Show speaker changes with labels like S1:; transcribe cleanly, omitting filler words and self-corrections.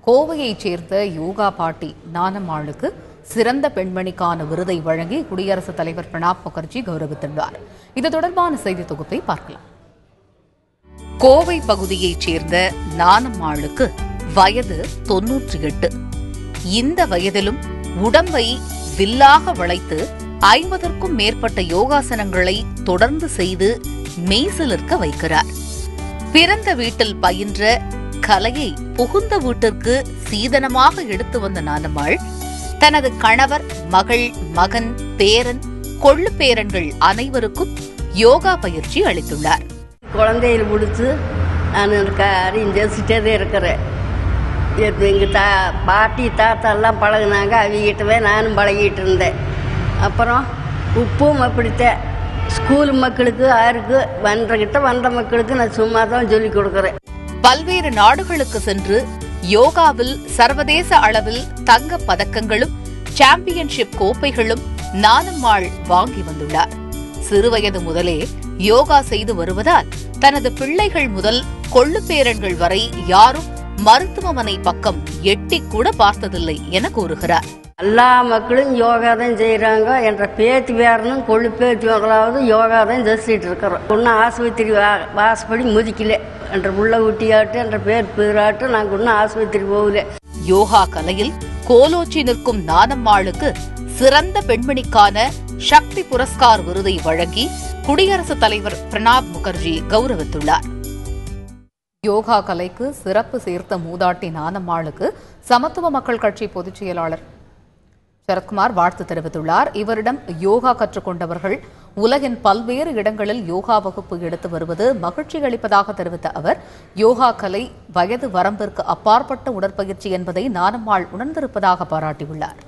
S1: கோவையைச் சேர்ந்த யோகா பாட்டி நானம்மாளுக்கு சிறந்த பெண்மணிக்கான விருதை வழங்கி குடியரசுத் தலைவர் பிரணாப் முகர்ஜி கௌரவித்துள்ளார். இது தொடர்பான செய்தி தொகுப்பை பார்க்கலாம். கோவை பகுதியைச் சேர்ந்த நானம்மாளுக்கு வயது 98. இந்த வயதிலும் உடம்பை வில்லாக வளைத்து 50க்கும் மேற்பட்ட யோகாசனங்களை தொடர்ந்து செய்து மெய்சிலிர்க்க வைக்கிறார். பிறந்த வீட்டில் பயின்ற கலையை புகுந்த வீட்டிற்கு சீதனமாக எடுத்து வந்த நானம்மாள் தனது கணவர், மகள், மகன், பேரன், கொள்ளு பேரன்கள் அனைவருக்கும் யோகா பயிற்சி அளித்துள்ளார்.
S2: குழந்தையில் முடிச்சு நான் அறிஞ்சிட்டே இருக்கிறேன். எங்க பாட்டி தாத்தா எல்லாம் பழகினாங்க, அவங்கிட்டவே நானும் பழகிட்டு இருந்தேன். அப்புறம் உப்பும் அப்படித்தான் ஸ்கூல் மக்களுக்கு யாருக்கு வந்த மக்களுக்கு நான் சும்மா தான் சொல்லிக் கொடுக்குறேன்.
S1: பல்வேறு நாடுகளுக்கு சென்று யோகாவில் சர்வதேச அளவில் தங்க பதக்கங்களும் சாம்பியன்ஷிப் கோப்பைகளும் நானம்மாள் வாங்கி வந்துள்ளார். சிறுவயது முதலே யோகா செய்து வருவதால் தனது பிள்ளைகள் முதல் கொள்ளு பேரன்கள் வரை யாரும் மருத்துவமனை பக்கம் எட்டி கூட பார்த்ததில்லை என கூறுகிறார்.
S2: எல்லா மக்களும் யோகா தான் செய்யறாங்க. என்ற பேத்தி பேரனும் கொள்ளு பேத்தி முதலாவது யோகா தான் ஜெயிச்சிட்டு இருக்கிறோம். ஒன்னும் ஆஸ்பத்திரி வாசப்படி முதிக்கல என்ற உள்ள ஊட்டியாட்டு என்ற பேர் பேராட்டு நாங்க ஒன்னும் ஆஸ்பத்திரி போகல.
S1: யோகா கலையில் கோலோச்சி நிற்கும் நானம்மாளுக்கு சிறந்த பெண்மணிக்கான சக்தி புரஸ்கார் விருதை வழங்கி குடியரசுத் தலைவர் பிரணாப் முகர்ஜி கௌரவித்துள்ளார். யோகா கலைக்கு சிறப்பு சேர்த்த மூதாட்டி நானம்மாளுக்கு சமத்துவ மக்கள் கட்சி பொதுச் செயலாளர் சரத்குமார் வாழ்த்து தெரிவித்துள்ளார். இவரிடம் யோகா கற்றுக்கொண்டவர்கள் உலகின் பல்வேறு இடங்களில் யோகா வகுப்பு எடுத்து வருவது மகிழ்ச்சி அளிப்பதாக தெரிவித்த அவர், யோகா கலை வயது வரம்பிற்கு அப்பாற்பட்ட உடற்பயிற்சி என்பதை நானம்மாள் உணர்ந்திருப்பதாக பாராட்டியுள்ளார்.